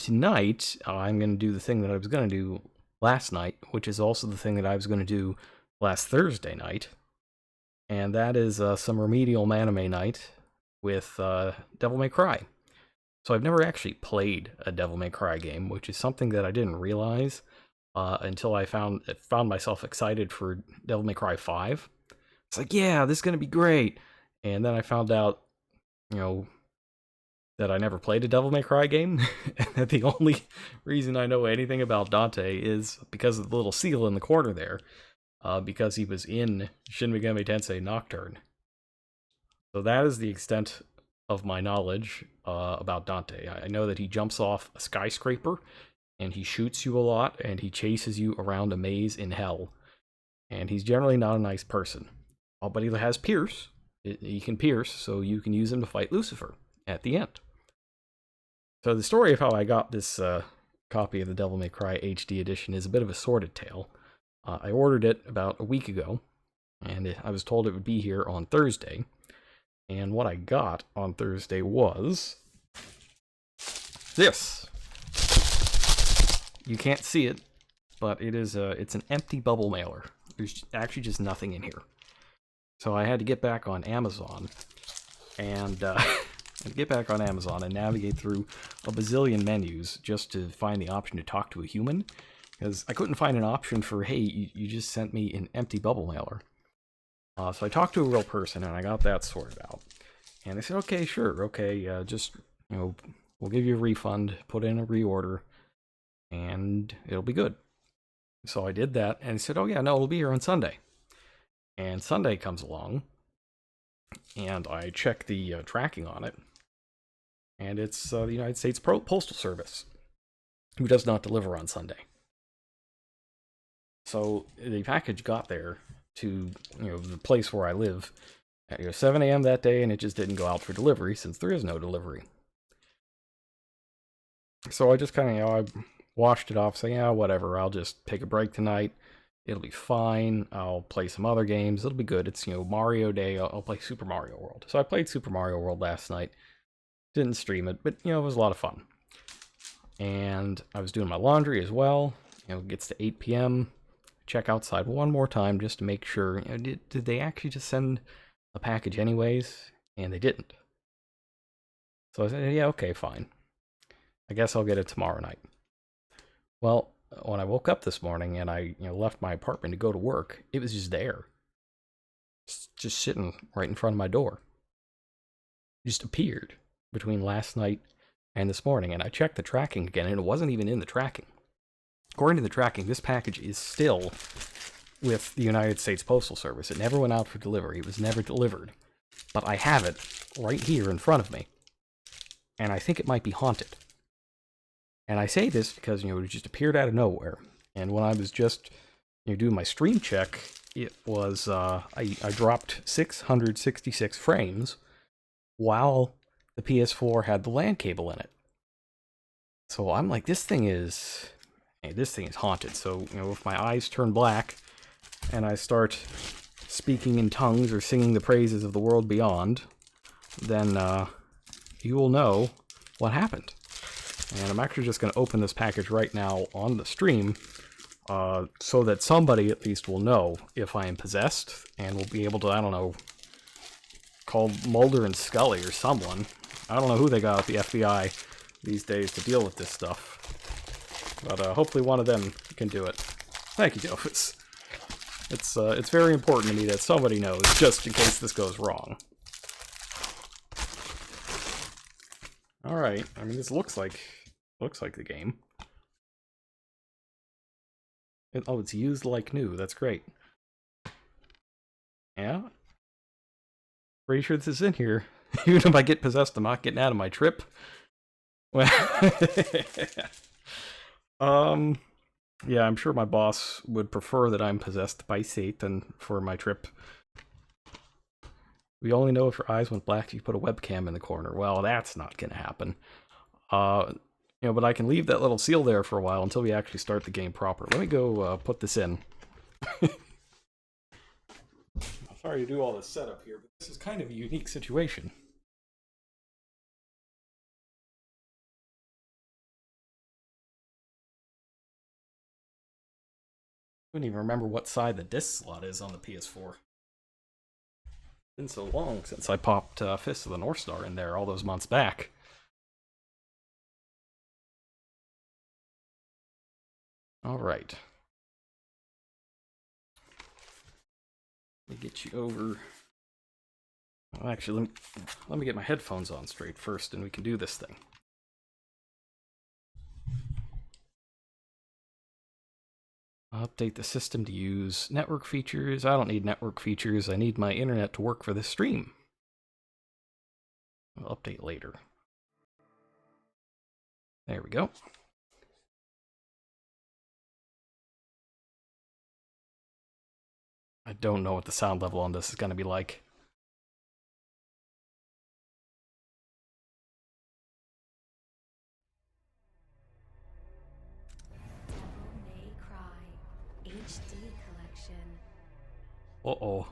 tonight, I'm going to do the thing that I was going to do last night, which is also the thing that I was going to do last Thursday night. And that is some remedial anime night with Devil May Cry. So I've never actually played a Devil May Cry game, which is something that I didn't realize until I found myself excited for Devil May Cry 5. It's like, yeah, this is going to be great. And then I found out, you know, that I never played a Devil May Cry game, and that the only reason I know anything about Dante is because of the little seal in the corner there, because he was in Shin Megami Tensei Nocturne. So that is the extent of my knowledge about Dante. I know that he jumps off a skyscraper, and he shoots you a lot, and he chases you around a maze in hell. And he's generally not a nice person. But he has Pierce. He can pierce, so you can use him to fight Lucifer at the end. So the story of how I got this copy of the Devil May Cry HD edition is a bit of a sordid tale. I ordered it about a week ago, and I was told it would be here on Thursday. And what I got on Thursday was this. You can't see it, but it's an empty bubble mailer. There's actually just nothing in here. So I had to get back on Amazon and navigate through a bazillion menus just to find the option to talk to a human, because I couldn't find an option for, hey, you just sent me an empty bubble mailer. So I talked to a real person, and I got that sorted out. And they said, okay, sure, okay, just, we'll give you a refund, put in a reorder, and it'll be good. So I did that, and he said, oh yeah, no, it'll be here on Sunday. And Sunday comes along, and I check the tracking on it, and it's the United States Postal Service, who does not deliver on Sunday. So the package got there to the place where I live at 7 a.m. that day, and it just didn't go out for delivery since there is no delivery. So I just kind of I washed it off, saying, yeah, whatever, I'll just take a break tonight. It'll be fine. I'll play some other games. It'll be good. It's, Mario Day. I'll play Super Mario World. So I played Super Mario World last night. Didn't stream it, but, it was a lot of fun. And I was doing my laundry as well. It gets to 8 p.m. Check outside one more time just to make sure, did they actually just send a package anyways? And they didn't. So I said, yeah, okay, fine. I guess I'll get it tomorrow night. Well, when I woke up this morning and I left my apartment to go to work, it was just there. Just sitting right in front of my door. It just appeared between last night and this morning, and I checked the tracking again, and it wasn't even in the tracking. According to the tracking, this package is still with the United States Postal Service. It never went out for delivery. It was never delivered. But I have it right here in front of me, and I think it might be haunted. And I say this because, it just appeared out of nowhere. And when I was just doing my stream check, it was, I dropped 666 frames while the PS4 had the LAN cable in it. So I'm like, this thing is haunted. So, if my eyes turn black and I start speaking in tongues or singing the praises of the world beyond, then you will know what happened. And I'm actually just going to open this package right now on the stream so that somebody at least will know if I am possessed and will be able to, I don't know, call Mulder and Scully or someone. I don't know who they got at the FBI these days to deal with this stuff. But hopefully one of them can do it. Thank you, Dofus. It's very important to me that somebody knows, just in case this goes wrong. Alright, I mean, this looks like the game. It's used like new, that's great. Yeah? Pretty sure this is in here. Even if I get possessed, I'm not getting out of my trip. Well, yeah, I'm sure my boss would prefer that I'm possessed by Satan for my trip. We only know if your eyes went black if you put a webcam in the corner. Well, that's not gonna happen. But I can leave that little seal there for a while until we actually start the game proper. Let me go put this in. Sorry to do all this setup here, but this is kind of a unique situation. couldn't even remember what side the disc slot is on the PS4. Been so long since I popped Fist of the North Star in there all those months back. All right. Let me get you over. Well, actually, let me get my headphones on straight first, and we can do this thing. Update the system to use network features. I don't need network features. I need my internet to work for this stream. I'll update later. There we go. I don't know what the sound level on this is going to be like. May Cry HD collection. Uh-oh.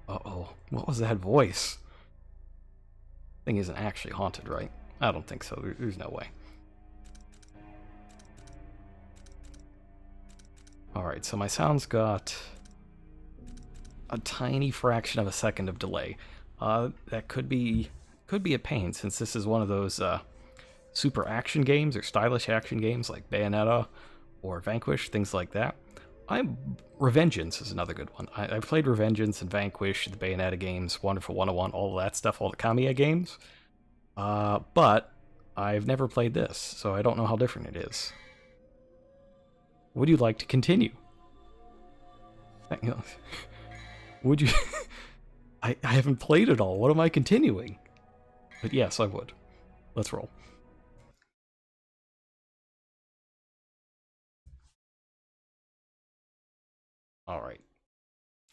Uh-oh. What was that voice? Thing isn't actually haunted, right? I don't think so. There's no way. Alright, so my sound's got a tiny fraction of a second of delay. That could be a pain, since this is one of those super action games or stylish action games like Bayonetta or Vanquish, things like that. Revengeance is another good one. I've played Revengeance and Vanquish, the Bayonetta games, Wonderful 101, all that stuff, all the Kamiya games. But I've never played this, so I don't know how different it is. Would you like to continue? Would you? I haven't played it all. What am I continuing? But yes, I would. Let's roll. Alright.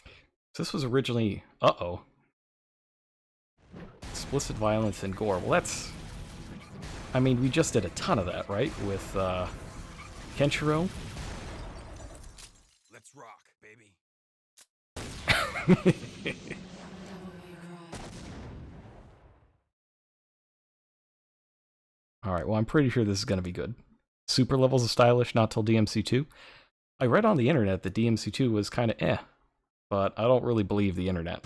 So this was originally... Uh-oh. Explicit violence and gore. Well, that's... I mean, we just did a ton of that, right? With, Kenshiro. Let's rock, baby. Alright, well, I'm pretty sure this is going to be good. Super levels of stylish, not till DMC2. I read on the internet that DMC2 was kind of but I don't really believe the internet.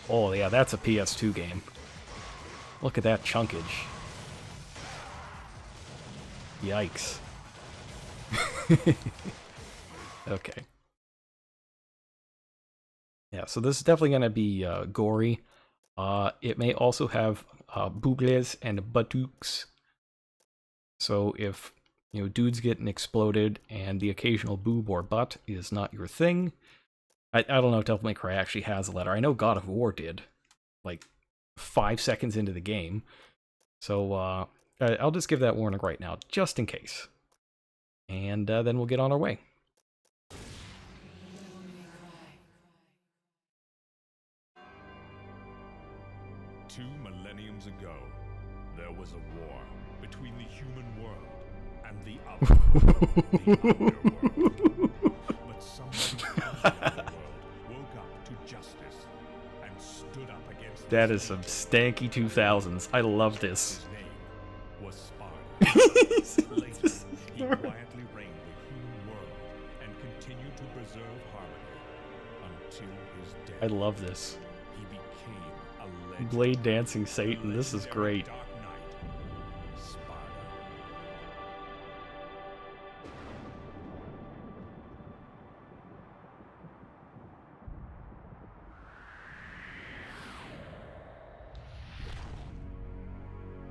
Oh yeah, that's a PS2 game. Look at that chunkage. Yikes. Okay. Yeah, so this is definitely going to be gory. It may also have boobles and buttocks. So if, you know, dudes getting exploded and the occasional boob or butt is not your thing, I don't know if Devil May Cry actually has a letter. I know God of War did, like 5 seconds into the game. So I'll just give that warning right now, just in case. And then we'll get on our way. Two millenniums ago, there was a war between the human world and the other, the underworld. But somebody in the underworld woke up to justice and stood up against That is some stanky 2000s. I love this. His name was Sparda. Later, he quietly reigned the human world and continued to preserve harmony until his death. I love this. He became a legend. Blade Dancing Satan, this is great. Dark Knight, Sparda.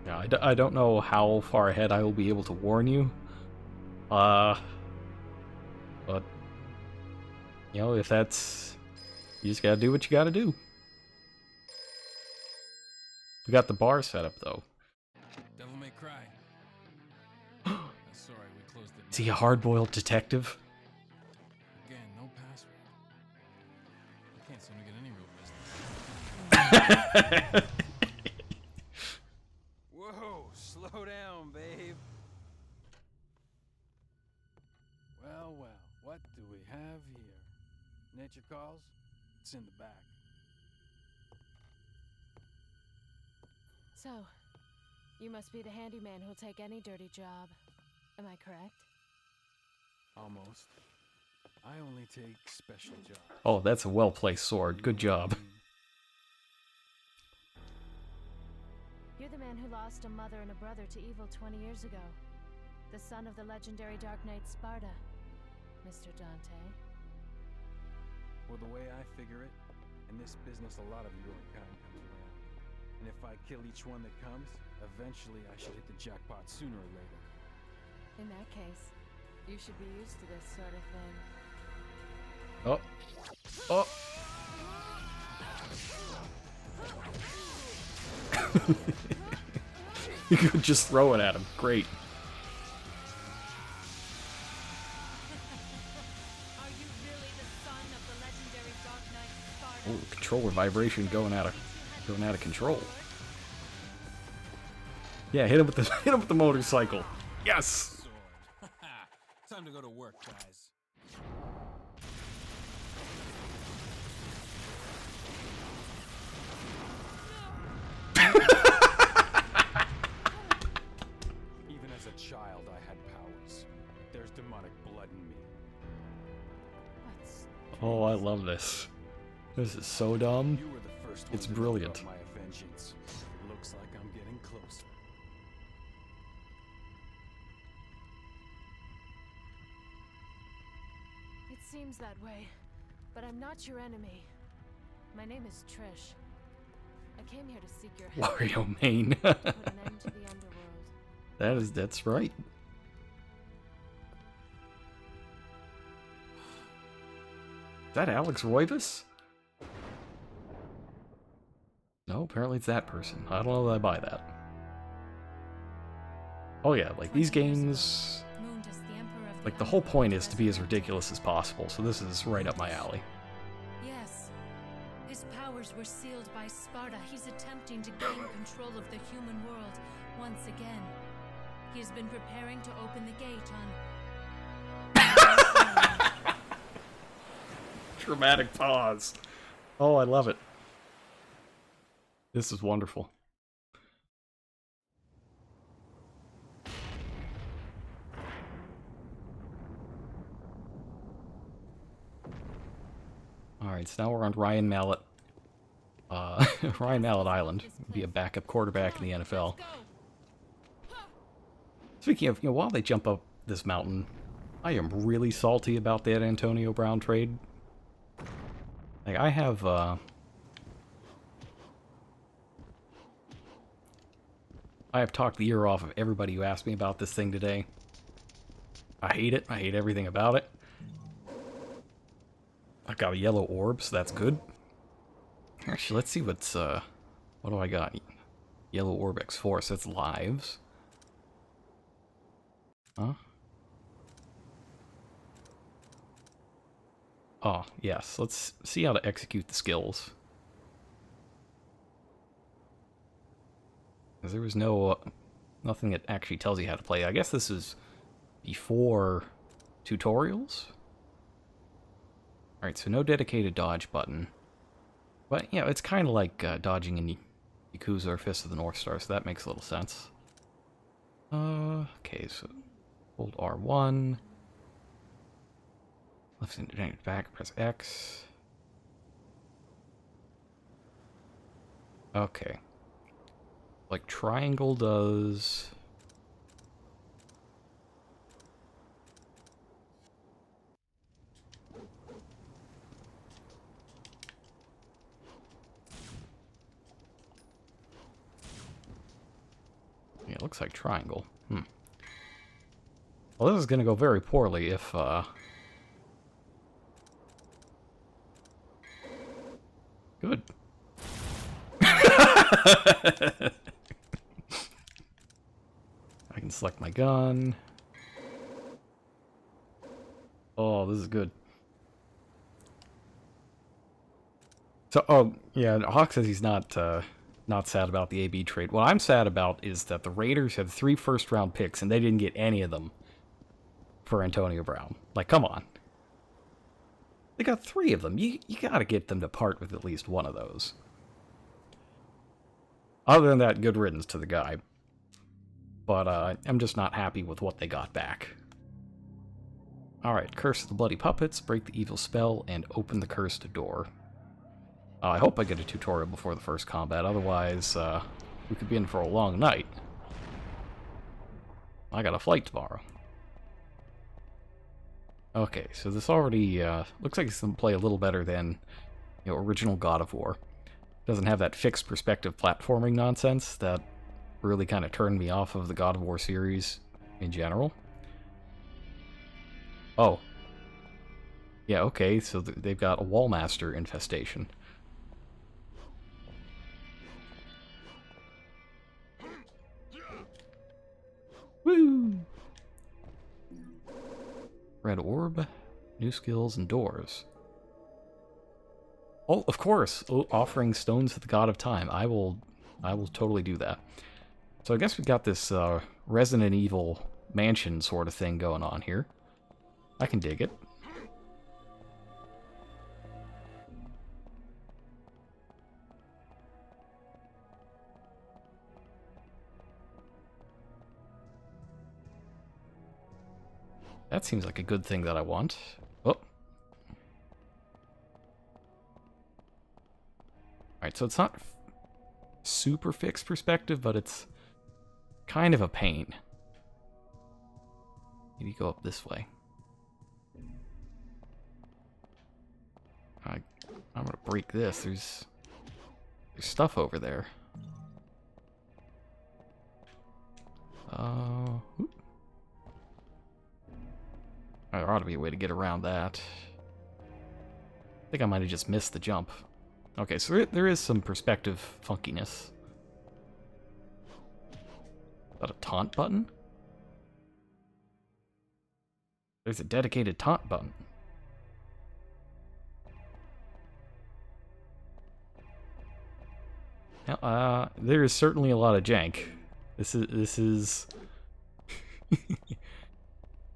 Yeah, I don't know how far ahead I will be able to warn you. But, you know, if that's... You just gotta do what you gotta do. We got the bar set up, though. Devil May Cry. Sorry, we closed it. Is he a hard-boiled detective? Again, no password. I can't seem to get any real business. Whoa, slow down, babe. Well, what do we have here? Nature calls? It's in the back. So, you must be the handyman who'll take any dirty job. Am I correct? Almost. I only take special jobs. Oh, that's a well-placed sword. Good job. You're the man who lost a mother and a brother to evil 20 years ago. The son of the legendary Dark Knight Sparta, Mr. Dante. Well, the way I figure it, in this business a lot of your kind comes around. And if I kill each one that comes, eventually I should hit the jackpot sooner or later. In that case, you should be used to this sort of thing. Oh. Oh. You could just throw it at him. Great. Are you really the son of the legendary Dark Knight Sparta? Oh, controller vibration going out of control. Yeah, hit him with the motorcycle. Yes. Sword. Time to go to work, guys. Even as a child, I had powers. There's demonic blood in me. What's... Oh, I love this. This is so dumb. You were the first one It's to brilliant. interrupt my vengeance. Looks like I'm getting closer. It seems that way, but I'm not your enemy. My name is Trish. I came here to seek your help. Wario Main. Put an end to the underworld. That's right. Is that Alex Roivas? No, apparently it's that person. I don't know that I buy that. Oh yeah, like these games, Mundus, the Emperor of like the whole point is to be as ridiculous as possible, so this is right up my alley. Yes. His powers were sealed by Sparta. He's attempting to gain control of the human world once again. He has been preparing to open the gate on... Dramatic pause. Oh, I love it. This is wonderful. Alright, so now we're on Ryan Mallett. Ryan Mallett Island. Be a backup quarterback in the NFL. Speaking of, while they jump up this mountain, I am really salty about that Antonio Brown trade. Like, I have talked the ear off of everybody who asked me about this thing today. I hate it. I hate everything about it. I've got a yellow orb, so that's good. Actually, let's see what's, what do I got? Yellow orb X4, so that's lives. Huh? Oh, yes. Let's see how to execute the skills. Because there was nothing that actually tells you how to play. I guess this is before tutorials? Alright, so no dedicated dodge button. But, yeah, it's kind of like dodging in Yakuza or Fist of the North Star, so that makes a little sense. Okay, so hold R1. Left and back, press X. Okay. Like triangle does... Yeah, it looks like triangle. Well, this is gonna go very poorly if, Good. I can select my gun. Oh, this is good. So, oh, yeah, Hawk says he's not sad about the AB trade. What I'm sad about is that the Raiders had 3 first-round picks, and they didn't get any of them for Antonio Brown. Like, come on. They got 3 of them. You gotta get them to part with at least one of those. Other than that, good riddance to the guy. But I'm just not happy with what they got back. Alright, Curse of the Bloody Puppets, break the evil spell, and open the cursed door. I hope I get a tutorial before the first combat, otherwise we could be in for a long night. I got a flight tomorrow. Okay, so this already looks like it's going to play a little better than, you know, original God of War. Doesn't have that fixed perspective platforming nonsense that really kind of turned me off of the God of War series in general. Oh. Yeah, okay, so they've got a Wallmaster infestation. Woo! Red orb, new skills, and doors. Oh, of course, offering stones to the God of Time. I will totally do that. So I guess we got this Resident Evil mansion sort of thing going on here. I can dig it. That seems like a good thing that I want. Oh. Alright, so it's not super fixed perspective, but it's kind of a pain. Maybe go up this way. I'm gonna break this. There's stuff over there. There ought to be a way to get around that. I think I might have just missed the jump. Okay, so there is some perspective funkiness. Is that a taunt button? There's a dedicated taunt button. Now, there is certainly a lot of jank. This is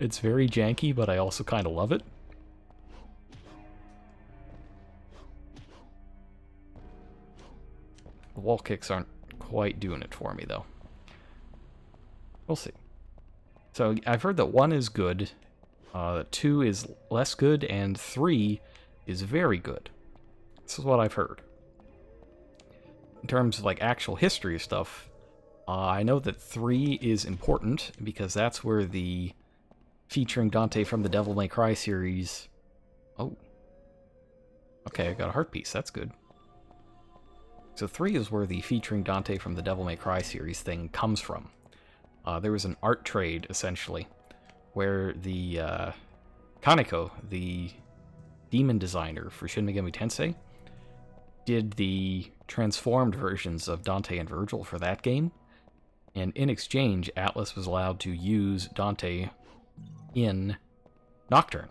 it's very janky, but I also kind of love it. The wall kicks aren't quite doing it for me, though. We'll see. So I've heard that 1 is good, 2 is less good, and 3 is very good. This is what I've heard. In terms of like actual history stuff, I know that 3 is important because that's where the featuring Dante from the Devil May Cry series. Oh. Okay, I got a heart piece. That's good. So 3 is where the featuring Dante from the Devil May Cry series thing comes from. There was an art trade, essentially, where the Kaneko, the demon designer for Shin Megami Tensei, did the transformed versions of Dante and Virgil for that game, and in exchange, Atlus was allowed to use Dante in Nocturne,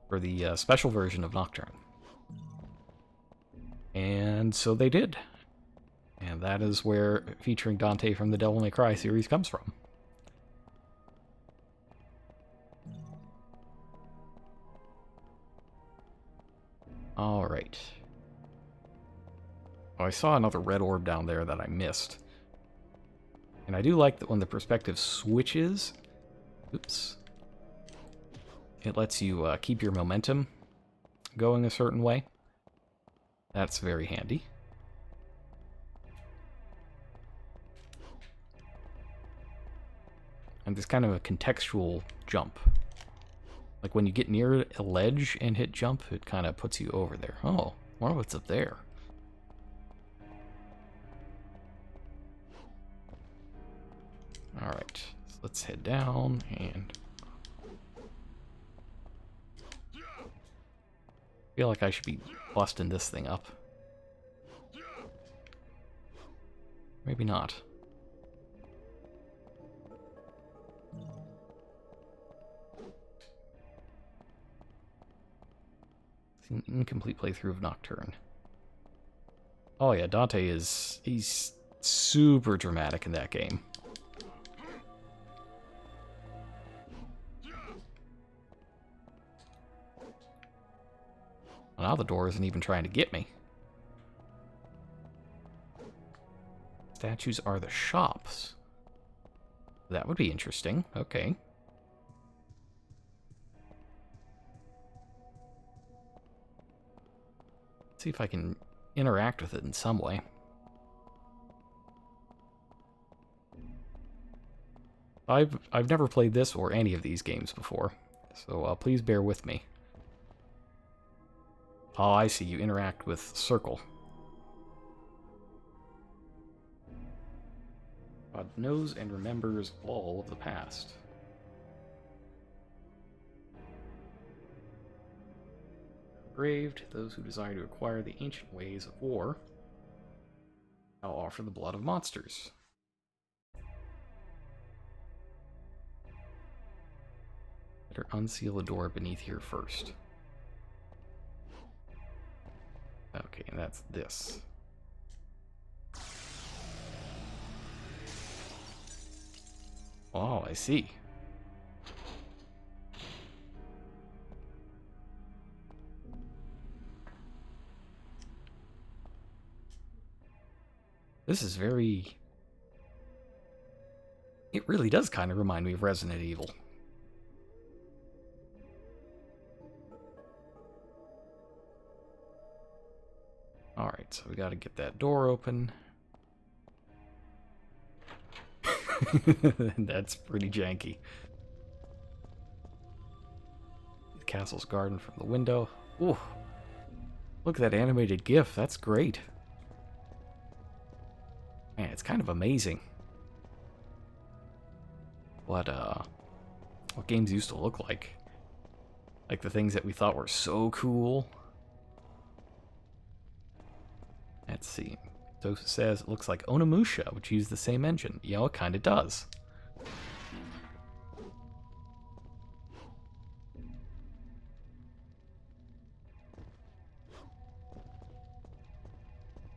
for the special version of Nocturne. And so they did. And that is where featuring Dante from the Devil May Cry series comes from. Alright. Oh, I saw another red orb down there that I missed. And I do like that when the perspective switches, oops, it lets you keep your momentum going a certain way. That's very handy. And there's kind of a contextual jump. Like when you get near a ledge and hit jump, it kind of puts you over there. Oh, wonder what's up there. Alright, so let's head down and... I feel like I should be busting this thing up. Maybe not. It's an incomplete playthrough of Nocturne. Oh yeah, Dante he's super dramatic in that game. Well, now the door isn't even trying to get me. Statues are the shops. That would be interesting. Okay. See if I can interact with it in some way. I've never played this or any of these games before, so please bear with me. Oh, I see. You interact with circle. God knows and remembers all of the past. Engraved, those who desire to acquire the ancient ways of war, I'll offer the blood of monsters. Better unseal the door beneath here first. Okay, and that's this. Oh, I see. This is very... It really does kind of remind me of Resident Evil. Alright, so we gotta get that door open. That's pretty janky. The castle's garden from the window. Ooh. Look at that animated GIF, that's great. Man, it's kind of amazing what games used to look like. Like the things that we thought were so cool. Let's see. Dosa says it looks like Onimusha, which used the same engine. You know, it kind of does.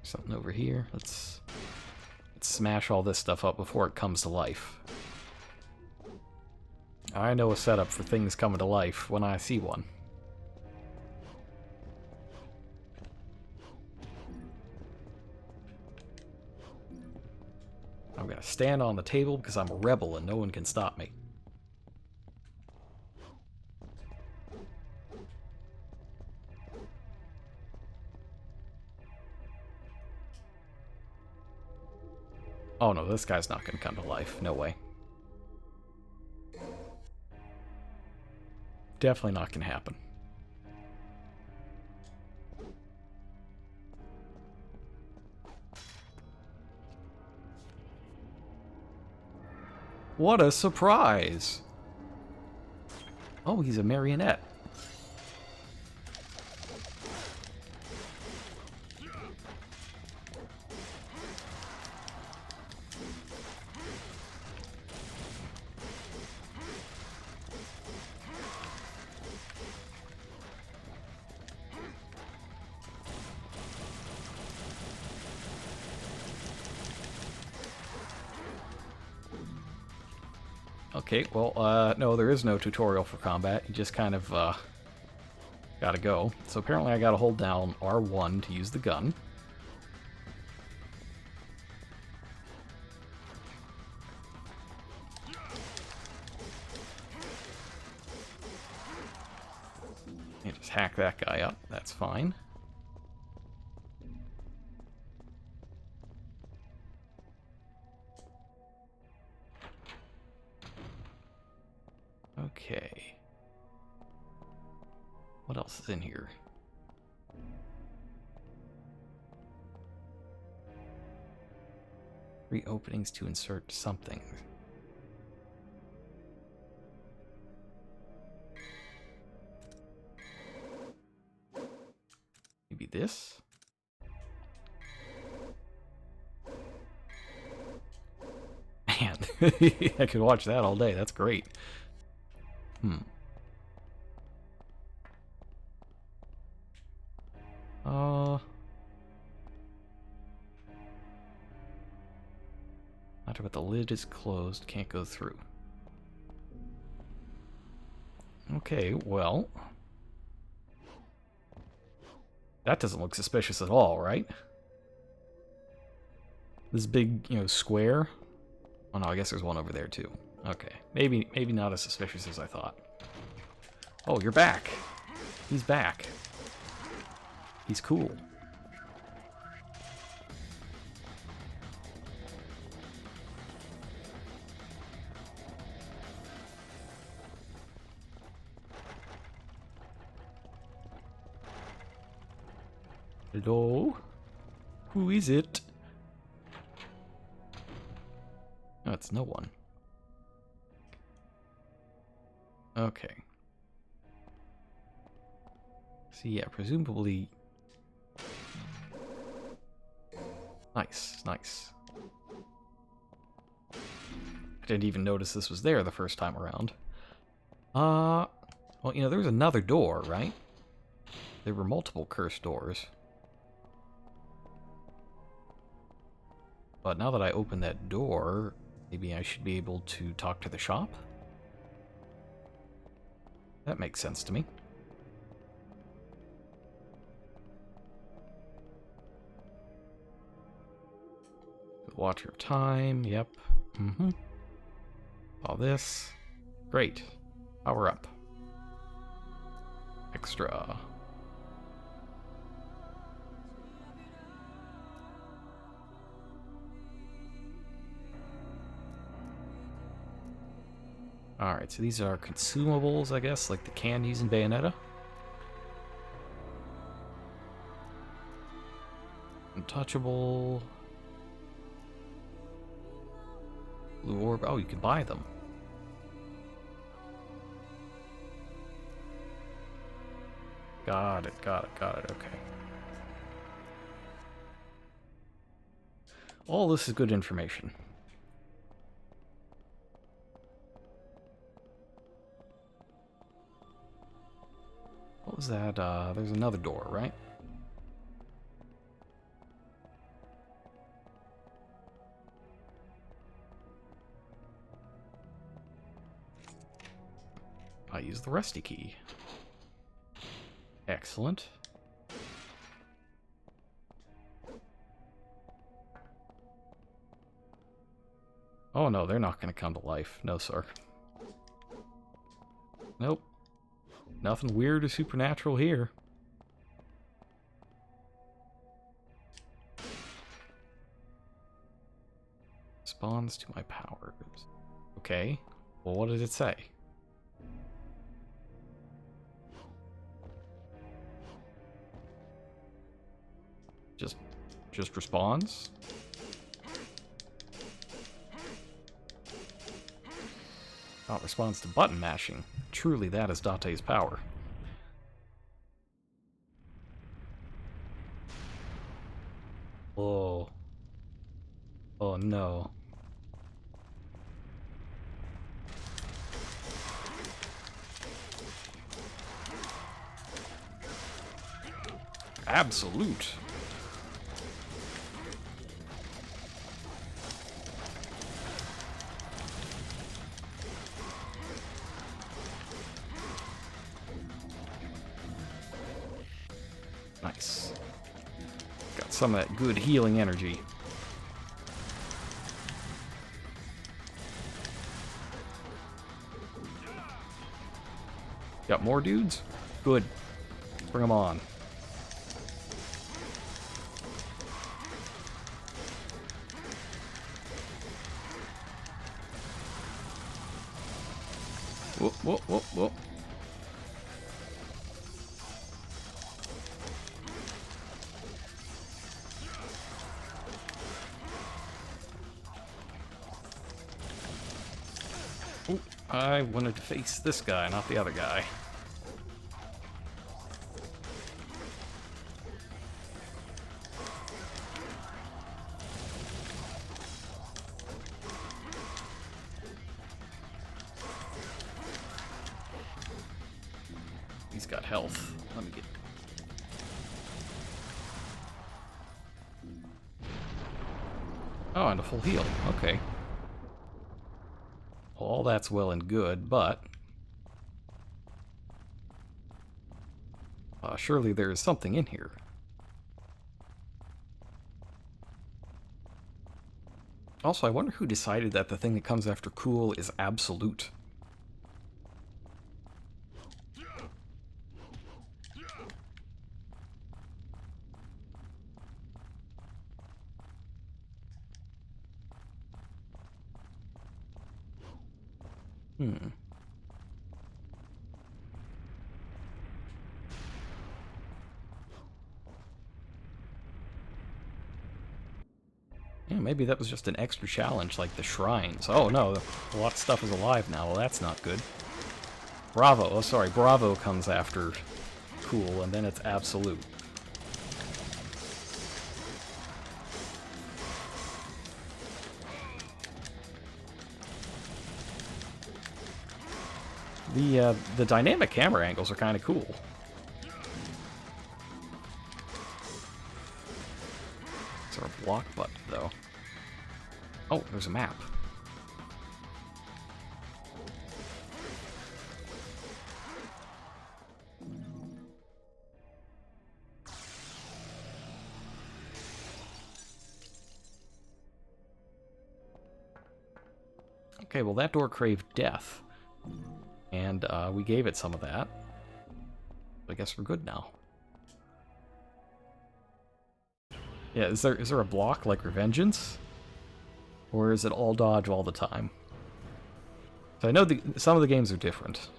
Something over here. Let's smash all this stuff up before it comes to life. I know a setup for things coming to life when I see one. I'm gonna stand on the table because I'm a rebel and no one can stop me. Oh no, this guy's not gonna come to life. No way. Definitely not gonna happen. What a surprise! Oh, he's a marionette. Okay, well, no, there is no tutorial for combat. You just kind of, gotta go. So apparently I gotta hold down R1 to use the gun. You just hack that guy up. That's fine. Okay. What else is in here? Three openings to insert something. Maybe this? Man, I could watch that all day. That's great. After but the lid is closed, can't go through. Okay, well. That doesn't look suspicious at all, right? This big, square. Oh no, I guess there's one over there too. Okay, maybe not as suspicious as I thought. Oh, you're back. He's back. He's cool. Hello? Who is it? Oh, it's no one. Okay. So yeah, presumably... Nice, nice. I didn't even notice this was there the first time around. Well, you know, there was another door, right? There were multiple cursed doors. But now that I open that door, maybe I should be able to talk to the shop? That makes sense to me. Watch your time, yep. All this. Great. Power up. Extra. Alright, so these are consumables, I guess, like the candies in Bayonetta. Untouchable. Blue orb. Oh, you can buy them. Got it, okay. All this is good information. What was that? There's another door, right? I use the rusty key. Excellent. Oh no, they're not going to come to life. No, sir. Nope. Nothing weird or supernatural here. Responds to my powers. Okay. Well, what did it say? Just responds? Oh, it responds to button mashing. Truly, that is Date's power. Oh. Oh no. Absolute. Nice. Got some of that good healing energy. Got more dudes? Good. Bring them on. Whoop, whoop, whoop, whoop. Ooh, I wanted to face this guy, not the other guy. He's got health. Let me get... Oh, and a full heal. Okay. All that's well and good, but... surely there is something in here. Also, I wonder who decided that the thing that comes after cool is absolute. Maybe that was just an extra challenge, like the shrines. Oh no, a lot of stuff is alive now. Well, that's not good. Bravo. Oh, sorry. Bravo comes after cool, and then it's absolute. The dynamic camera angles are kind of cool. Is there a block button, though? Oh, there's a map. Okay, well that door craved death. And we gave it some of that. I guess we're good now. Yeah, is there a block like Revengeance? Or is it all dodge all the time? So I know some of the games are different.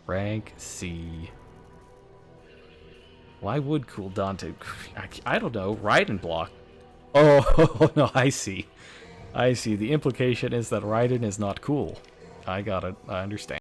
Rank C. Why would cool Dante? I don't know. Raiden block. Oh, no, I see. I see. The implication is that Raiden is not cool. I got it. I understand.